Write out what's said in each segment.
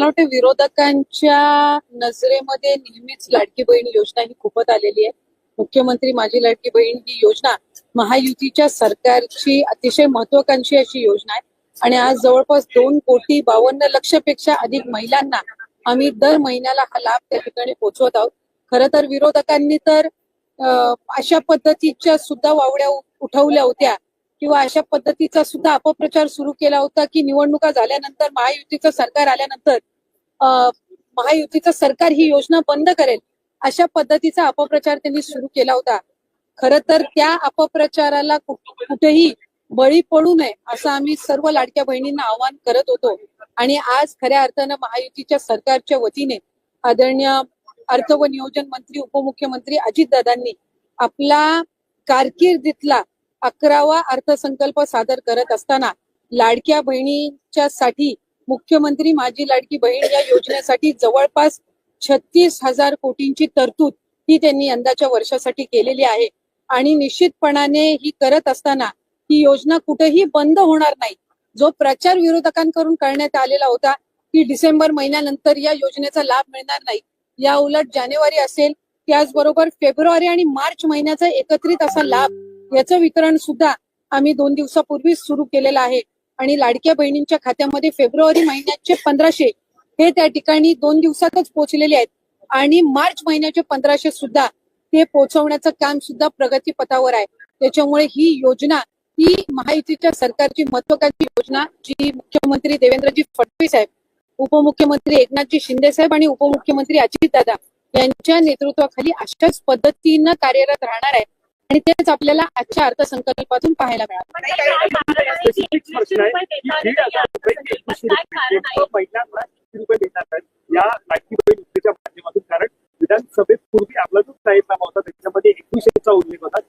वाटतं विरोधकांच्या नजरेमध्ये नेहमीच लाडकी बहीण योजना ही खूपच आलेली आहे. मुख्यमंत्री माझी लाडकी बहीण ही योजना महायुतीच्या सरकारची अतिशय महत्वाकांक्षी अशी योजना आहे आणि आज जवळपास 2,52,00,000पेक्षा अधिक महिलांना आम्ही दर महिन्याला हा लाभ त्या ठिकाणी पोहोचवत आहोत. खरं तर विरोधकांनी तर अशा पद्धतीच्या सुद्धा वावड्या उठवल्या होत्या किंवा अशा पद्धतीचा सुद्धा अपप्रचार सुरू केला होता की निवडणुका झाल्यानंतर महायुतीचं सरकार आल्यानंतर महायुतीचं सरकार ही योजना बंद करेल अशा पद्धतीचा अपप्रचार त्यांनी सुरू केला होता. खरं तर त्या अपप्रचाराला कुठेही बळी पडू नये असं आम्ही सर्व लाडक्या बहिणींना आवाहन करत होतो आणि आज खऱ्या अर्थानं महायुतीच्या सरकारच्या वतीने आदरणीय अर्थ व नियोजन मंत्री उपमुख्यमंत्री अजितदादांनी आपला कारकिर्दीतला 11वा अर्थसंकल्प सादर करत असताना लाडक्या बहिणींच्या साठी मुख्यमंत्री माझी लाडकी बहीण या योजनेसाठी जवळपास 36,000 कोटींची तरतूद ही त्यांनी यंदाच्या वर्षासाठी केलेली आहे आणि निश्चितपणाने ही करत असताना ही योजना कुठेही बंद होणार नाही. जो प्रचार विरोधकांकडून करण्यात आलेला होता की डिसेंबर महिन्यानंतर या योजनेचा लाभ मिळणार नाही, या उलट जानेवारी असेल त्याचबरोबर फेब्रुवारी आणि मार्च महिन्याचा एकत्रित असा लाभ याचं वितरण सुद्धा आम्ही 2 दिवसापूर्वीच सुरू केलेलं आहे आणि लाडक्या बहिणींच्या खात्यामध्ये फेब्रुवारी महिन्याचे 1500 हे त्या ठिकाणी 2 दिवसातच पोहोचलेले आहेत आणि मार्च महिन्याचे 1500 सुद्धा ते पोहोचवण्याचं काम सुद्धा प्रगतीपथावर आहे. त्याच्यामुळे ही योजना ही महायुतीच्या सरकारची महत्वाकांक्षी योजना जी मुख्यमंत्री देवेंद्रजी फडणवीस साहेब, उपमुख्यमंत्री एकनाथजी शिंदे साहेब आणि उपमुख्यमंत्री अजितदादा यांच्या नेतृत्वाखाली अशाच पद्धतीनं कार्यरत राहणार आहे आणि तेच आपल्याला आजच्या अर्थसंकल्पातून पाहायला मिळालं. कारण विधानसभेत पूर्वी आपला जो जाहीरनामा होता त्याच्यामध्ये 21चा उल्लेख होता.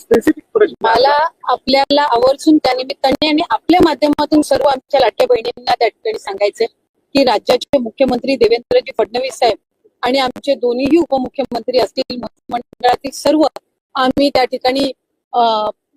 स्पेसिफिक प्रश्न मला आपल्याला आवर्जून त्यानिमित्ताने आणि आपल्या माध्यमातून सर्व आमच्या लाडक्या बहिणींना त्या ठिकाणी सांगायचंय की राज्याचे मुख्यमंत्री देवेंद्रजी फडणवीस साहेब आणि आमचे दोन्हीही उपमुख्यमंत्री असतील, मंत्रिमंडळातील सर्व आम्ही त्या ठिकाणी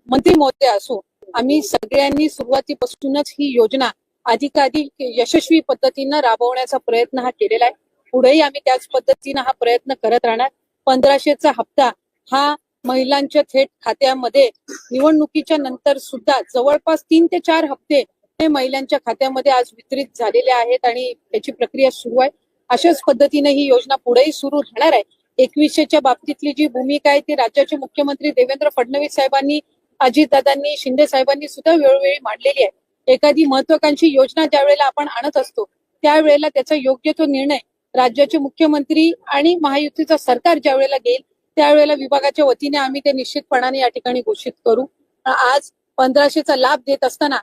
मंत्री महोदय असो, आम्ही सगळ्यांनी सुरुवातीपासूनच ही योजना अधिकाधिक यशस्वी पद्धतीनं राबवण्याचा प्रयत्न हा केलेला आहे. पुढेही आम्ही त्याच पद्धतीनं हा प्रयत्न करत राहणार. 1500चा हप्ता हा महिलांच्या थेट खात्यामध्ये निवडणुकीच्या नंतर सुद्धा जवळपास 3 ते 4 हप्ते हे महिलांच्या खात्यामध्ये आज वितरित झालेले आहेत आणि त्याची प्रक्रिया सुरू आहे. अशाच पद्धतीने ही योजना पुढेही सुरू राहणार आहे. 2100च्या बाबतीतली जी भूमिका आहे ती राज्याचे मुख्यमंत्री देवेंद्र फडणवीस साहेबांनी, अजितदादांनी, शिंदे साहेबांनी सुद्धा वेळोवेळी मांडलेली आहे. एखादी महत्वाकांक्षी योजना ज्या वेळेला आपण आणत असतो त्यावेळेला त्याचा योग्य तो निर्णय राज्याचे मुख्यमंत्री आणि महायुतीचं सरकार ज्या वेळेला घेईल त्यावेळेला विभागाच्या वतीने आम्ही ते निश्चितपणाने या ठिकाणी घोषित करू. आज 1500चा लाभ देत असताना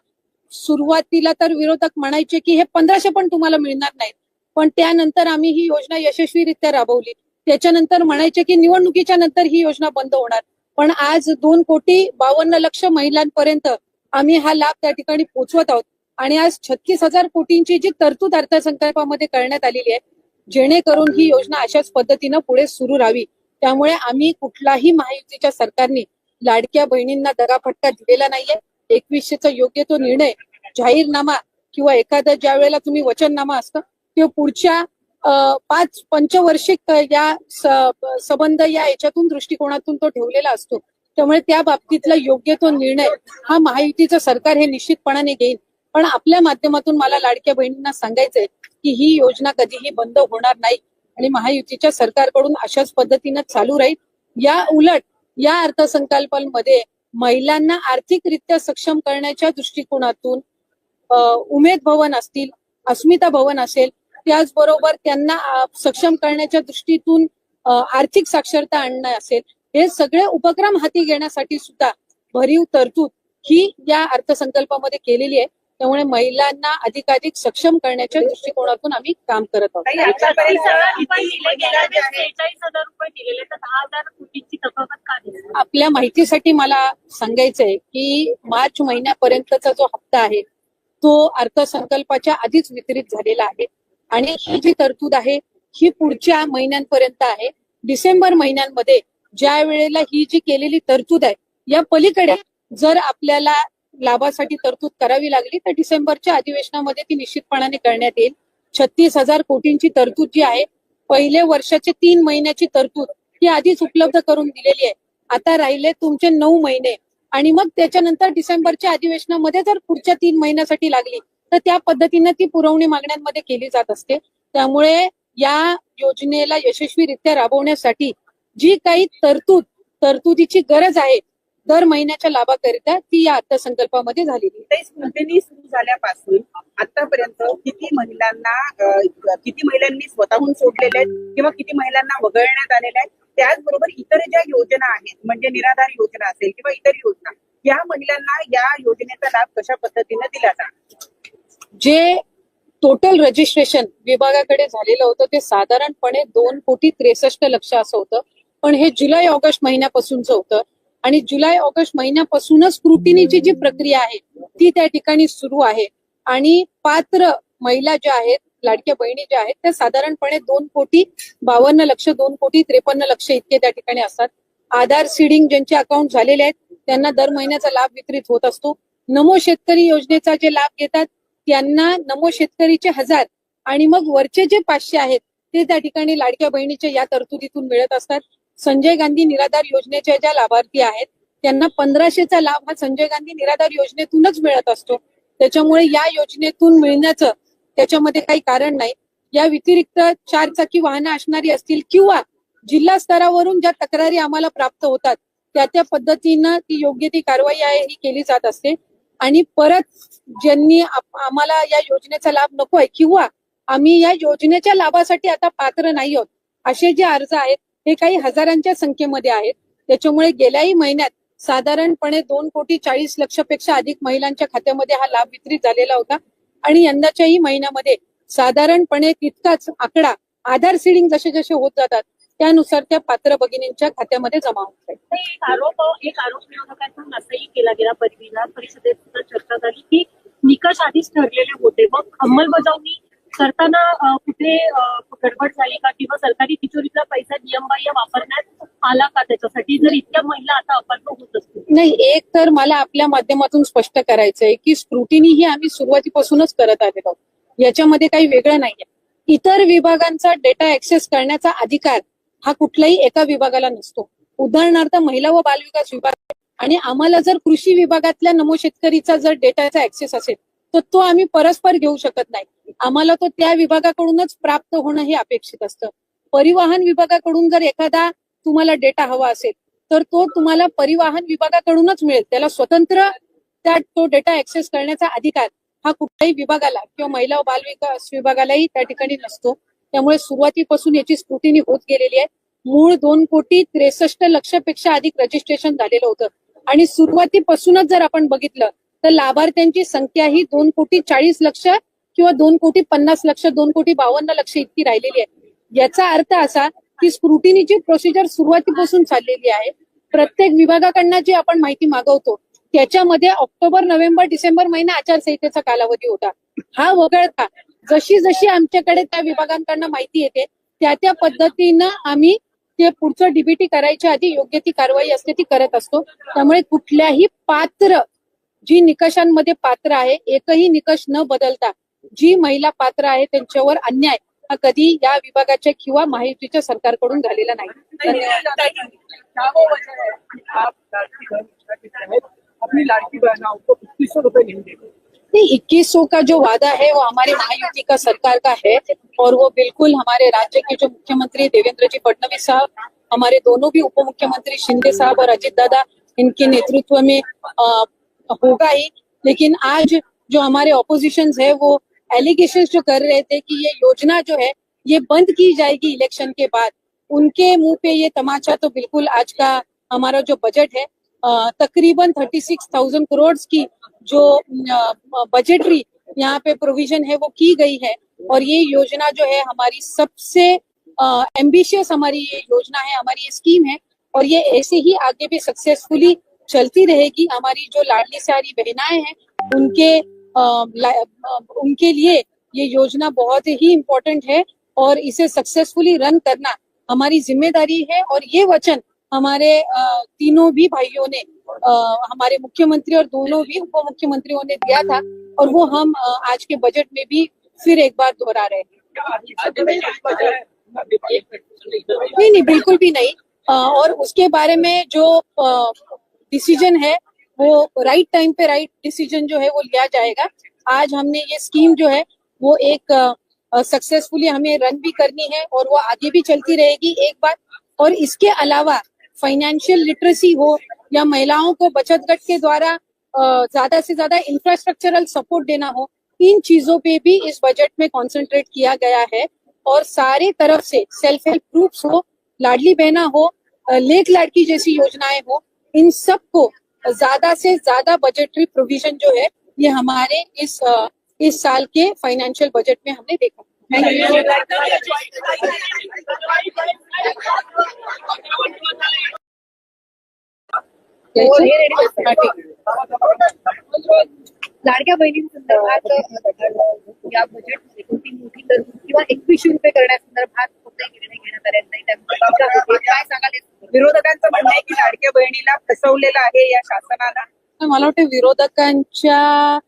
सुरुवातीला तर विरोधक म्हणायचे की हे 1500 पण तुम्हाला मिळणार नाहीत, पण त्यानंतर आम्ही ही योजना यशस्वीरित्या राबवली. त्याच्यानंतर म्हणायचे की निवडणुकीच्या नंतर ही योजना बंद होणार, पण आज 2,52,00,000 महिलांपर्यंत आम्ही हा लाभ त्या ठिकाणी पोहोचवत आहोत आणि आज 36,000 कोटींची जी तरतूद अर्थसंकल्पामध्ये करण्यात आलेली आहे जेणेकरून ही योजना अशाच पद्धतीनं पुढे सुरू राहावी. त्यामुळे आम्ही कुठलाही महायुतीच्या सरकारने लाडक्या बहिणींना दगाफटका दिलेला नाहीये. 2100चा योग्य तो निर्णय जाहीरनामा किंवा एखादा ज्या वेळेला तुम्ही वचननामा असतं किंवा पुढच्या 5 पंचवार्षिक या संबंध या याच्यातून दृष्टिकोनातून तो ठेवलेला असतो. त्यामुळे त्या बाबतीतला योग्य तो निर्णय हा महायुतीचं सरकार हे निश्चितपणाने घेईल. पण आपल्या माध्यमातून मला लाडक्या बहिणींना सांगायचंय की ही योजना कधीही बंद होणार नाही आणि महायुतीच्या सरकारकडून अशाच पद्धतीनं चालू राहील. या उलट या अर्थसंकल्पामध्ये महिलांना आर्थिकरित्या सक्षम करण्याच्या दृष्टिकोनातून उमेद भवन असतील, अस्मिता भवन असेल, त्याचबरोबर त्यांना सक्षम करण्याच्या दृष्टीतून आर्थिक साक्षरता आणणं असेल, हे सगळे उपक्रम हाती घेण्यासाठी सुद्धा भरीव तरतूद ही या अर्थसंकल्पामध्ये केलेली आहे. त्यामुळे महिलांना अधिकाधिक सक्षम करण्याच्या दृष्टिकोनातून आम्ही काम करत आहोत. आपल्या माहितीसाठी मला सांगायचंय की मार्च महिन्यापर्यंतचा जो हप्ता आहे तो अर्थसंकल्पाच्या आधीच वितरित झालेला आहे आणि ही जी तरतूद आहे ही पुढच्या महिन्यांपर्यंत आहे. डिसेंबर महिन्यांमध्ये ज्या वेळेला ही जी केलेली तरतूद आहे या पलीकडे जर आपल्याला लाभासाठी तरतूद करावी लागली तर डिसेंबरच्या अधिवेशनामध्ये ती निश्चितपणाने करण्यात येईल. 36,000 कोटींची तरतूद जी आहे, पहिले वर्षाचे 3 महिन्याची तरतूद ही आधीच उपलब्ध करून दिलेली आहे. आता राहिले तुमचे 9 महिने आणि मग त्याच्यानंतर डिसेंबरच्या अधिवेशनामध्ये जर पुढच्या 3 महिन्यासाठी लागली तर त्या पद्धतीने ती पुरवणी मागण्यांमध्ये केली जात असते. त्यामुळे या योजनेला यशस्वीरित्या राबवण्यासाठी जी काही तरतुदीची गरज आहे दर महिन्याच्या लाभाकरिता ती या अर्थसंकल्पामध्ये झालेली आहे. तेच नोंदणी सुरू झाल्यापासून आतापर्यंत किती महिलांनी स्वतःहून सोडलेले आहेत किंवा किती महिलांना वगळण्यात आलेल्या आहेत, त्याचबरोबर इतर ज्या योजना आहेत म्हणजे निराधार योजना असेल किंवा इतर योजना, या महिलांना या योजनेचा लाभ कशा पद्धतीने दिला जाणार? जे टोटल रजिस्ट्रेशन विभागाकडे झालेलं होतं ते साधारणपणे 2,63,00,000 असं होतं. पण हे जुलै ऑगस्ट महिन्यापासूनच होतं आणि जुलै ऑगस्ट महिन्यापासूनच स्क्रुटिनीची जी प्रक्रिया आहे ती त्या ठिकाणी सुरू आहे. आणि पात्र महिला ज्या आहेत, लाडक्या बहिणी ज्या आहेत, त्या साधारणपणे 2,52,00,000 2,53,00,000 इतके त्या ठिकाणी असतात. आधार सीडिंग ज्यांचे अकाउंट झालेले आहेत त्यांना दर महिन्याचा लाभ वितरित होत असतो. नमो शेतकरी योजनेचा जे लाभ घेतात त्यांना नमो शेतकरीचे 1,000 आणि मग वरचे जे 500 आहेत ते त्या ठिकाणी लाडक्या बहिणीच्या या तरतुदीतून मिळत असतात. संजय गांधी निराधार योजनेच्या ज्या लाभार्थी आहेत त्यांना 1,500चा लाभ हा संजय गांधी निराधार योजनेतूनच मिळत असतो. त्याच्यामुळे या योजनेतून मिळण्याचं त्याच्यामध्ये काही कारण नाही. या व्यतिरिक्त 4 चाकी वाहनं असणारी असतील किंवा जिल्हा स्तरावरून ज्या तक्रारी आम्हाला प्राप्त होतात त्या पद्धतीनं ती योग्य ती कारवाई आहे ही केली जात असते. आणि परत ज्यांनी आम्हाला या योजनेचा लाभ नको आहे किंवा आम्ही या योजनेच्या लाभासाठी आता पात्र नाही आहोत असे जे अर्ज आहेत हे काही हजारांच्या संख्येमध्ये आहेत. त्याच्यामुळे गेल्याही महिन्यात साधारणपणे 2,40,00,000 पेक्षा अधिक महिलांच्या खात्यामध्ये हा लाभ वितरित झालेला होता. आणि यंदाच्याही महिन्यामध्ये साधारणपणे तितकाच आकडा आधार सीडिंग जसे जसे होत जातात त्यानुसार त्या पात्र भगिनींच्या खात्यामध्ये जमा होत आहे. एक आरोप विरोधकांकडून असंही केला गेला, विधान परिषदेत सुद्धा चर्चा झाली की निकष आधीच ठरलेले होते, मग अंमलबजावणी करताना कुठे गडबड झाली का किंवा सरकारी तिजोरीतला पैसा नियमबाह्य वापरण्यात आला का त्याच्यासाठी, जर इतक्या महिला आता अपात्र होत असतील? नाही, एक तर मला आपल्या माध्यमातून स्पष्ट करायचंय की स्क्रुटिनी ही आम्ही सुरुवातीपासूनच करत आलेलो आहोत, याच्यामध्ये काही वेगळं नाहीये. इतर विभागांचा डेटा ऍक्सेस करण्याचा अधिकार हा कुठल्याही एका विभागाला नसतो. उदाहरणार्थ महिला व बालविकास विभाग आणि आम्हाला जर कृषी विभागातल्या नमो शेतकरीचा जर डेटाचा ऍक्सेस असेल तर तो आम्ही परस्पर घेऊ शकत नाही. आम्हाला तो त्या विभागाकडूनच प्राप्त होणं हे अपेक्षित असतं. परिवहन विभागाकडून जर एखादा तुम्हाला डेटा हवा असेल तर तो तुम्हाला परिवहन विभागाकडूनच मिळेल. त्याला स्वतंत्र तो डेटा ऍक्सेस करण्याचा अधिकार हा कुठल्याही विभागाला किंवा महिला व बालविकास विभागालाही त्या ठिकाणी नसतो. त्यामुळे सुरुवातीपासून याची स्क्रुटिनी होत गेलेली आहे. मूळ 2,63,00,000 पेक्षा अधिक रजिस्ट्रेशन झालेलं होतं आणि सुरुवातीपासूनच जर आपण बघितलं तर लाभार्थ्यांची संख्या ही 2,40,00,000 किंवा 2,50,00,000 2,52,00,000 इतकी राहिलेली आहे. याचा अर्थ असा की स्क्रुटिनीची प्रोसिजर सुरुवातीपासून चाललेली आहे. प्रत्येक विभागाकडनं जी आपण माहिती मागवतो त्याच्यामध्ये ऑक्टोबर, नोव्हेंबर, डिसेंबर महिना आचारसंहितेचा कालावधी होता. हा वगळता जशी जशी आमच्याकडे त्या विभागांकडनं माहिती येते त्या पद्धतीनं आम्ही ते पुढचं डीबीटी करायच्या आधी योग्य ती कारवाई असते ती करत असतो. त्यामुळे कुठल्याही पात्र जी निकषांमध्ये पात्र आहे एकही निकष न बदलता जी महिला पात्र आहे त्यांच्यावर अन्याय हा कधी या विभागाच्या किंवा महायुतीच्या सरकारकडून झालेला नाही. अपनी लाडकी बहनों को 2,500 रुपए नहीं देते. 2100 का जो वादा है वो हमारी महायुति का सरकार का है और वो बिल्कुल हमारे राज्य के जो मुख्यमंत्री देवेंद्र जी फडणवीस साहब, हमारे दोनों भी उप मुख्यमंत्री शिंदे साहब और अजित दादा इनके नेतृत्व में होगा ही. लेकिन आज जो हमारे ऑपोजिशन है वो एलिगेशन जो कर रहे थे कि ये योजना जो है ये बंद की जाएगी इलेक्शन के बाद, उनके मुंह पे ये तमाचा तो बिल्कुल आज का हमारा जो बजट है तकरीबन 36,000 करोड़ की जो बजटरी यहाँ पे प्रोविजन है वो की गई है. और ये योजना जो है हमारी सबसे एम्बिशियस हमारी ये योजना है, हमारी ये स्कीम है और ये ऐसे ही आगे भी सक्सेसफुली चलती रहेगी. हमारी जो लाडली सारी बहनाएं हैं उनके लिए ये योजना बहुत ही इम्पोर्टेंट है और इसे सक्सेसफुली रन करना हमारी जिम्मेदारी है. और ये वचन हमारे तीनों भी भाइयों ने हमारे मुख्यमंत्री और दोनों भी उप मुख्यमंत्रियों ने दिया था और वो हम आज के बजट में भी फिर एक बार दोहरा रहे हैं. नहीं नहीं, बिल्कुल भी नहीं। और उसके बारे में जो डिसीजन है वो राइट टाइम पे राइट डिसीजन जो है वो लिया जाएगा। आज हमने ये स्कीम जो है वो एक सक्सेसफुली हमें रन भी करनी है और वो आगे भी चलती रहेगी एक बात। और इसके अलावा फाइनेंशियल लिटरेसी हो या महिलाओं को बचत गट के द्वारा ज्यादा से ज्यादा इंफ्रास्ट्रक्चरल सपोर्ट देना हो, इन चीजों पे भी इस बजट में कॉन्सेंट्रेट किया गया है। और सारे तरफ से सेल्फ हेल्प ग्रुप्स हो, लाडली बहना हो, लेक लाडकी जैसी योजनाएं हो, इन सबको ज्यादा से ज्यादा बजटरी प्रोविजन जो है ये हमारे इस साल के फाइनेंशियल बजट में हमने देखा। लाडक्या बहिणींसंदर्भात या बजेटमध्ये कोणती मोठी तरतूद किंवा 2100 रुपये करण्यासंदर्भात कोणताही निर्णय घेण्यात आलेला नाही, त्यामुळे काय सांगाल? विरोधकांचं म्हणणं आहे की लाडक्या बहिणीला फसवलेलं आहे या शासनाला। मला वाटतं विरोधकांच्या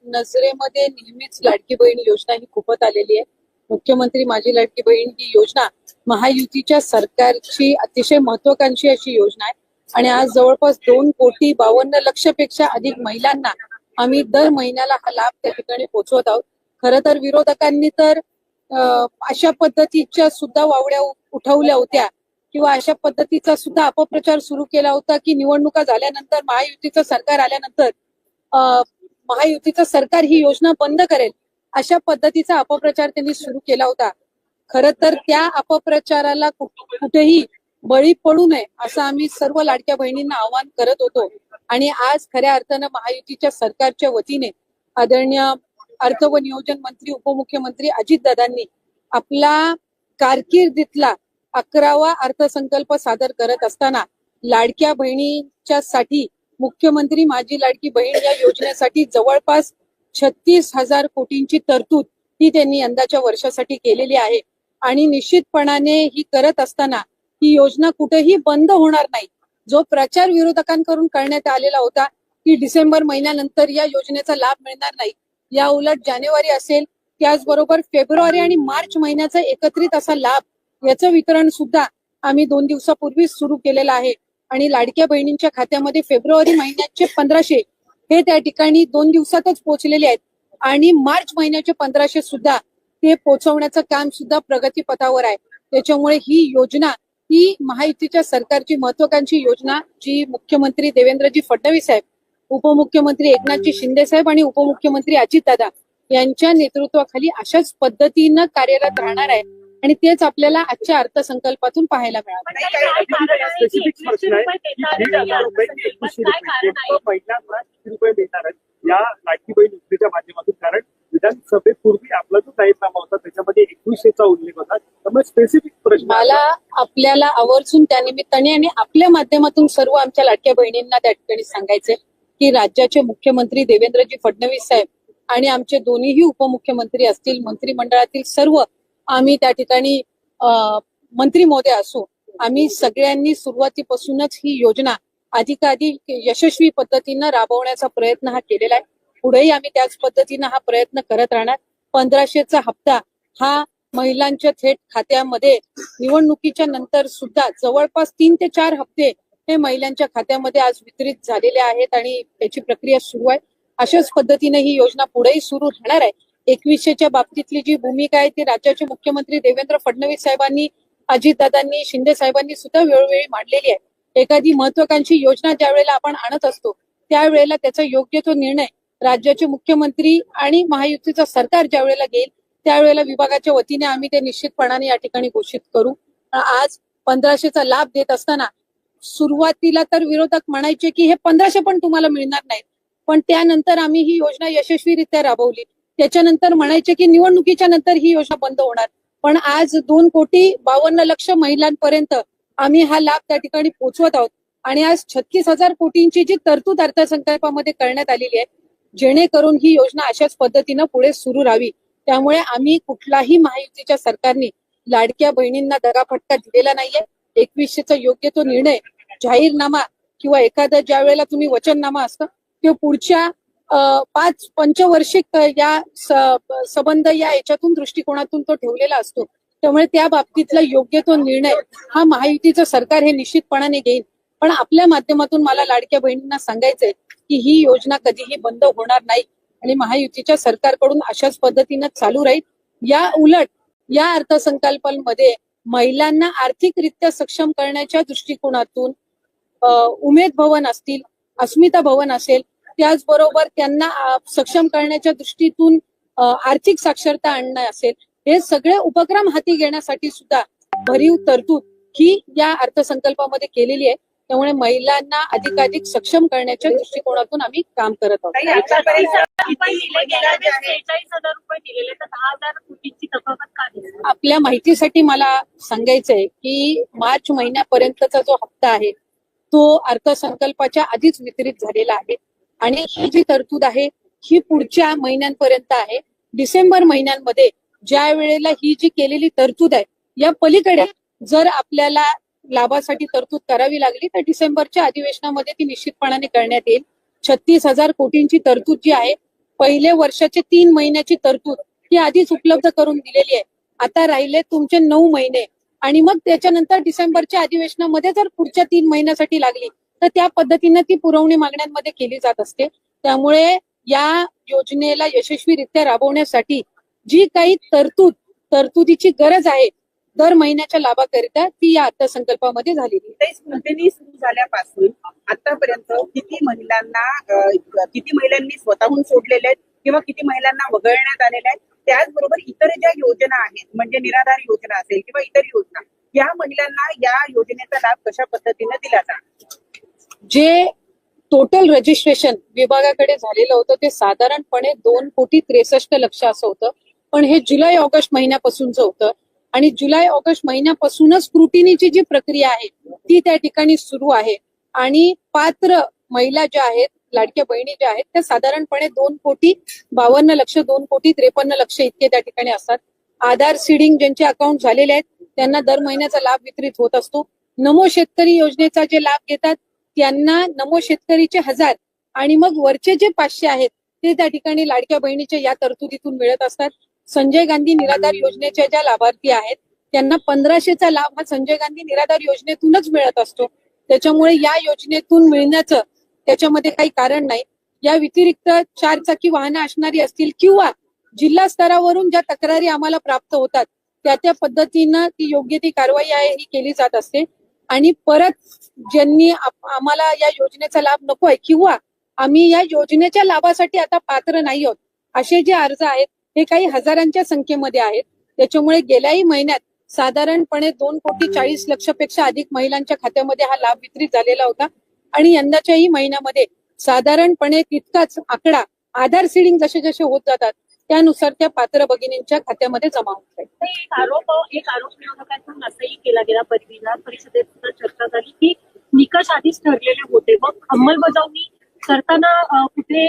नजरेमध्ये नेहमीच लाडकी बहीण योजना ही खूपच आलेली आहे। मुख्यमंत्री माझी लाडकी बहीण ही योजना महायुतीच्या सरकारची अतिशय महत्वाकांक्षी अशी योजना आहे आणि आज जवळपास 2,52,00,000पेक्षा अधिक महिलांना आम्ही दर महिन्याला हा लाभ त्या ठिकाणी पोहोचवत आहोत। खरं तर विरोधकांनी तर अशा पद्धतीच्या सुद्धा वावड्या उठवल्या होत्या किंवा अशा पद्धतीचा सुद्धा अपप्रचार सुरू केला होता की निवडणुका झाल्यानंतर महायुतीचं सरकार आल्यानंतर महायुतीचं सरकार ही योजना बंद करेल, अशा पद्धतीचा अपप्रचार त्यांनी सुरू केला होता। खरं तर त्या अपप्रचाराला कुठेही बळी पडू नये असं आम्ही सर्व लाडक्या बहिणींना आवाहन करत होतो। आणि आज खऱ्या अर्थानं महायुतीच्या सरकारच्या वतीने आदरणीय अर्थ व नियोजन मंत्री उपमुख्यमंत्री अजितदादांनी आपला कारकिर्दीतला 11वा अर्थसंकल्प सादर करत असताना लाडक्या बहिणींच्या साठी मुख्यमंत्री माझी लाडकी बहीण या योजनेसाठी जवळपास 36,000 कोटींची तरतूद ही त्यांनी यंदाच्या वर्षासाठी केलेली आहे। आणि निश्चितपणाने ही करत असताना ही योजना कुठेही बंद होणार नाही। जो प्रचार विरोधकांकडून करण्यात आलेला होता की डिसेंबर महिन्यानंतर या योजनेचा लाभ मिळणार नाही, या उलट जानेवारी असेल, त्याचबरोबर फेब्रुवारी आणि मार्च महिन्याचा एकत्रित असा लाभ याचं वितरण सुद्धा आम्ही 2 दिवसापूर्वीच सुरू केलेलं आहे। आणि लाडक्या बहिणींच्या खात्यामध्ये फेब्रुवारी महिन्याचे 1500 हे त्या ठिकाणी 2 दिवसातच पोहोचलेले आहेत आणि मार्च महिन्याचे 1500 सुद्धा ते पोहोचवण्याचं काम सुद्धा प्रगतीपथावर आहे। त्याच्यामुळे ही योजना ही महायुतीच्या सरकारची महत्वाकांक्षी योजना जी मुख्यमंत्री देवेंद्रजी फडणवीस साहेब, उपमुख्यमंत्री एकनाथजी शिंदे साहेब आणि उपमुख्यमंत्री अजितदादा यांच्या नेतृत्वाखाली अशाच पद्धतीनं कार्यरत राहणार आहे आणि तेच आपल्याला आजच्या अर्थसंकल्पातून पाहायला मिळालं। स्पेसिफिक प्रश्न आहे की 1,500 रुपये 2100 महिलांना 100 रुपये देणार आहेत या लाडकी बहीण योजनेच्या माध्यमातून, कारण विधानसभेपूर्वी आपला जो जाहीरनामा होता त्याच्यामध्ये 2100चा उल्लेख होता। त्यामुळे स्पेसिफिक प्रश्न मला आपल्याला आवर्जून त्यानिमित्ताने आणि आपल्या माध्यमातून सर्व आमच्या लाडक्या बहिणींना त्या ठिकाणी सांगायचंय की राज्याचे मुख्यमंत्री देवेंद्रजी फडणवीस साहेब आणि आमचे दोन्हीही उपमुख्यमंत्री असतील, मंत्रिमंडळातील सर्व आम्ही त्या ठिकाणी मंत्री महोदय असो, आम्ही सगळ्यांनी सुरुवातीपासूनच ही योजना अधिकाधिक यशस्वी पद्धतीनं राबवण्याचा प्रयत्न हा केलेला आहे। पुढेही आम्ही त्याच पद्धतीनं हा प्रयत्न करत राहणार। 1500चा हप्ता हा महिलांच्या थेट खात्यामध्ये निवडणुकीच्या नंतर सुद्धा जवळपास 3 ते 4 हप्ते हे महिलांच्या खात्यामध्ये आज वितरित झालेले आहेत आणि त्याची प्रक्रिया सुरू आहे। अशाच पद्धतीने ही योजना पुढेही सुरू राहणार आहे। 2100च्या बाबतीतली जी भूमिका आहे ती राज्याचे मुख्यमंत्री देवेंद्र फडणवीस साहेबांनी, अजितदादांनी, शिंदे साहेबांनी सुद्धा वेळोवेळी मांडलेली आहे। एखादी महत्वाकांक्षी योजना ज्या वेळेला आपण आणत असतो त्यावेळेला त्याचा योग्य तो निर्णय राज्याचे मुख्यमंत्री आणि महायुतीचं सरकार ज्या वेळेला घेईल त्यावेळेला विभागाच्या वतीने आम्ही ते निश्चितपणाने या ठिकाणी घोषित करू। आज 1500चा लाभ देत असताना सुरुवातीला तर विरोधक म्हणायचे की हे 1500 पण तुम्हाला मिळणार नाहीत, पण त्यानंतर आम्ही ही योजना यशस्वीरित्या राबवली। त्याच्यानंतर म्हणायचे की निवडणुकीच्या नंतर ही योजना बंद होणार, पण आज 2,52,00,000 महिलांपर्यंत आम्ही हा लाभ त्या ठिकाणी पोहोचवत आहोत। आणि आज 36,000 कोटींची जी तरतूद अर्थसंकल्पामध्ये करण्यात आलेली आहे जेणेकरून ही योजना अशाच पद्धतीनं पुढे सुरू राहावी। त्यामुळे आम्ही कुठलाही महायुतीच्या सरकारने लाडक्या बहिणींना दगाफटका दिलेला नाहीये। 2100चा योग्य तो निर्णय जाहीरनामा किंवा एखादा ज्या वेळेला तुम्ही वचननामा असतं ते पुढच्या 5 पंचवार्षिक या संबंध या याच्यातून दृष्टिकोनातून तो ठेवलेला असतो. त्यामुळे त्या बाबतीतला योग्य तो निर्णय हा महायुतीचं सरकार हे निश्चितपणाने घेईल. पण आपल्या माध्यमातून मला लाडक्या बहिणींना सांगायचंय की ही योजना कधीही बंद होणार नाही आणि महायुतीच्या सरकारकडून अशाच पद्धतीनं चालू राहील. या उलट या अर्थसंकल्पामध्ये महिलांना आर्थिकरित्या सक्षम करण्याच्या दृष्टिकोनातून उमेद भवन असतील, अस्मिता भवन असेल, त्याचबरोबर त्यांना सक्षम करण्याच्या दृष्टीतून आर्थिक साक्षरता आणणं असेल, हे सगळे उपक्रम हाती घेण्यासाठी सुद्धा भरीव तरतूद ही या अर्थसंकल्पामध्ये केलेली आहे. त्यामुळे महिलांना अधिकाधिक सक्षम करण्याच्या दृष्टिकोनातून आम्ही काम करत आहोत. ताई, आतापर्यंत रुपये दिले गेल्या वेळेस 46,000 रुपये दिलेले, तर 10,000 कोटींची तफावत का दिली? आपल्या माहितीसाठी मला सांगायचंय की मार्च महिन्यापर्यंतचा जो हप्ता आहे तो अर्थसंकल्पाच्या आधीच वितरित झालेला आहे आणि ही जी तरतूद आहे ही पुढच्या महिन्यांपर्यंत आहे. डिसेंबर महिन्यांमध्ये ज्या वेळेला ही जी केलेली तरतूद आहे या पलीकडे जर आपल्याला लाभासाठी तरतूद करावी लागली तर डिसेंबरच्या अधिवेशनामध्ये ती निश्चितपणाने करण्यात येईल. 36,000 कोटींची तरतूद जी आहे, पहिले वर्षाचे 3 महिन्याची तरतूद ती आधीच उपलब्ध करून दिलेली आहे. आता राहिले तुमचे 9 महिने आणि मग त्याच्यानंतर डिसेंबरच्या अधिवेशनामध्ये जर पुढच्या 3 महिन्यासाठी लागली तर त्या पद्धतीनं ती पुरवणी मागण्यांमध्ये केली जात असते. त्यामुळे या योजनेला यशस्वीरित्या राबवण्यासाठी जी काही तरतुदीची गरज आहे दर महिन्याच्या लाभाकरिता ती या अर्थसंकल्पामध्ये झालेली आहे. स्मृतीनी सुरू झाल्यापासून आतापर्यंत किती महिलांनी स्वतःहून सोडलेले आहेत किंवा किती महिलांना वगळण्यात आलेल्या आहेत, त्याचबरोबर इतर ज्या योजना आहेत म्हणजे निराधार योजना असेल किंवा इतर योजना, या महिलांना या योजनेचा लाभ कशा पद्धतीने दिला जातो? जे टोटल रजिस्ट्रेशन विभागाकडे झालेलं होतं ते साधारणपणे 2,63,00,000 असं होतं. पण हे जुलै ऑगस्ट महिन्यापासूनच होतं आणि जुलै ऑगस्ट महिन्यापासूनच स्क्रुटिनीची जी प्रक्रिया आहे ती त्या ठिकाणी सुरू आहे आणि पात्र महिला ज्या आहेत, लाडक्या बहिणी ज्या आहेत, त्या साधारणपणे 2,52,00,000 2,53,00,000 इतके त्या ठिकाणी असतात. आधार सीडिंग ज्यांचे अकाउंट झालेले आहेत त्यांना दर महिन्याचा लाभ वितरित होत असतो. नमो शेतकरी योजनेचा जे लाभ घेतात त्यांना नमो शेतकरीचे 1,000 आणि मग वरचे जे 500 आहेत ते त्या ठिकाणी लाडक्या बहिणीच्या या तरतुदीतून मिळत असतात. संजय गांधी निराधार योजनेच्या ज्या लाभार्थी आहेत त्यांना 1,500चा लाभ हा संजय गांधी निराधार योजनेतूनच मिळत असतो. त्याच्यामुळे या योजनेतून मिळण्याचं त्याच्यामध्ये काही कारण नाही. या व्यतिरिक्त 4 चाकी वाहनं असणारी असतील किंवा जिल्हा स्तरावरून ज्या तक्रारी आम्हाला प्राप्त होतात त्या पद्धतीनं ती योग्य ती कारवाई आहे ही केली जात असते. आणि परत ज्यांनी आम्हाला या योजनेचा लाभ नको आहे किंवा आम्ही या योजनेच्या लाभासाठी आता पात्र नाही आहोत असे जे अर्ज आहेत हे काही हजारांच्या संख्येमध्ये आहेत. त्याच्यामुळे गेल्याही महिन्यात साधारणपणे 2,40,00,000 पेक्षा अधिक महिलांच्या खात्यामध्ये हा लाभ वितरित झालेला होता आणि यंदाच्याही महिन्यामध्ये साधारणपणे तितकाच आकडा आधार सीडिंग जसे जसे होत जातात त्यानुसार त्या पात्र भगिनींच्या खात्यामध्ये जमा होत आहे. एक आरोप विरोधकांकडून असंही केला गेला, विधान परिषदेत सुद्धा चर्चा झाली की निकष आधीच ठरलेले होते, मग अंमलबजावणी करताना कुठे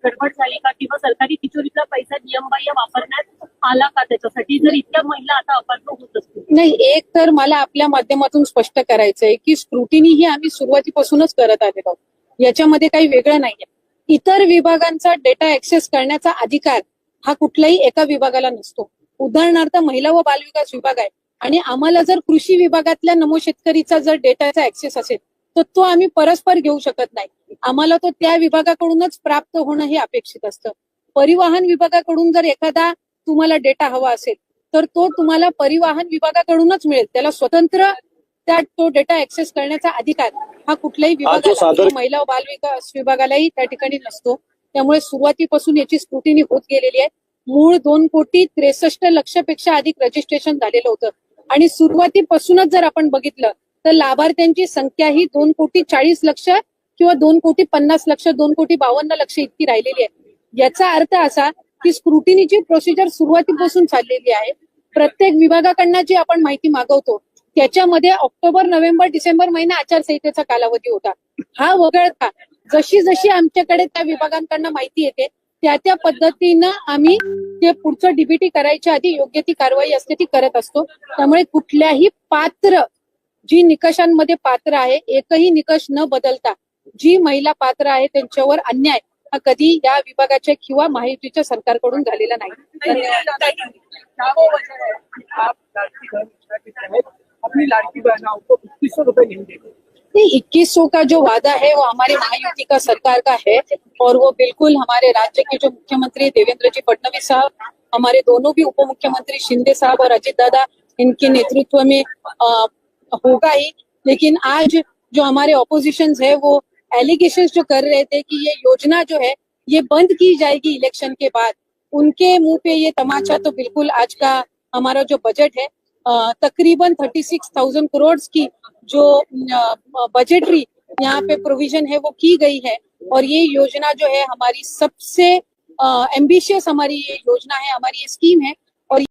गडबड झाली का किंवा सरकारी तिजोरीतला पैसा नियमबाह्य वापरण्यात आला का त्याच्यासाठी, जर इतक्या महिला आता अपात्र होत असतील? नाही, एक तर मला आपल्या माध्यमातून स्पष्ट करायचंय की स्क्रुटिनी ही आम्ही सुरुवातीपासूनच करत आलेलो आहोत, याच्यामध्ये काही वेगळं नाहीये. इतर विभागांचा डेटा ऍक्सेस करण्याचा अधिकार हा कुठल्याही एका विभागाला नसतो. उदाहरणार्थ महिला व बालविकास विभाग आहे आणि आम्हाला जर कृषी विभागातल्या नमो शेतकरीचा जर डेटाचा ऍक्सेस असेल तर तो आम्ही परस्पर घेऊ शकत नाही. आम्हाला तो त्या विभागाकडूनच प्राप्त होणं हे अपेक्षित असतं. परिवहन विभागाकडून जर एखादा तुम्हाला डेटा हवा असेल तर तो तुम्हाला परिवहन विभागाकडूनच मिळेल. त्याला स्वतंत्र तो डेटा ऍक्सेस करण्याचा अधिकार हा कुठल्याही विभागाला, महिला व बालविकास विभागालाही त्या ठिकाणी नसतो. त्यामुळे सुरुवातीपासून याची स्क्रुटिनी होत गेलेली आहे. मूळ 2,63,00,000 पेक्षा अधिक रजिस्ट्रेशन झालेलं होतं आणि सुरुवातीपासूनच जर आपण बघितलं तर लाभार्थ्यांची संख्या ही 2,40,00,000 किंवा 2,50,00,000 2,52,00,000 इतकी राहिलेली आहे. याचा अर्थ असा की स्क्रुटिनीची प्रोसिजर सुरुवातीपासून चाललेली आहे. प्रत्येक विभागाकडनं जी आपण माहिती मागवतो त्याच्यामध्ये ऑक्टोबर, नोव्हेंबर, डिसेंबर महिना आचारसंहितेचा कालावधी होता. हा वगळता जशी जशी आमच्याकडे त्या विभागांकडनं माहिती येते त्या पद्धतीनं आम्ही ते पुढचं डीबीटी करायच्या आधी योग्य ती कारवाई असते ती करत असतो. त्यामुळे कुठल्याही पात्र जी निकषांमध्ये पात्र आहे एकही निकष न बदलता जी महिला पात्र आहे त्यांच्यावर अन्याय हा कधी या विभागाच्या किंवा महायुतीच्या सरकारकडून झालेला नाही. अपनी लाडकी बहनाओं को 2100 रुपए नहीं देते। नहीं, 2100 का जो वादा है वो हमारे महायुति का सरकार का है और वो बिल्कुल हमारे राज्य के जो मुख्यमंत्री देवेंद्र जी फडणवीस साहब, हमारे दोनों भी उप मुख्यमंत्री शिंदे साहब और अजित दादा, इनके नेतृत्व में होगा ही। लेकिन आज जो हमारे ऑपोजिशन है वो एलिगेशंस जो कर रहे थे कि ये योजना जो है ये बंद की जाएगी इलेक्शन के बाद, उनके मुंह पे ये तमाचा तो बिल्कुल आज का हमारा जो बजट है तकरीबन 36,000 करोड़ की जो बजटरी यहाँ पे प्रोविजन है वो की गई है और ये योजना जो है हमारी सबसे एम्बिशियस हमारी ये योजना है, हमारी ये स्कीम है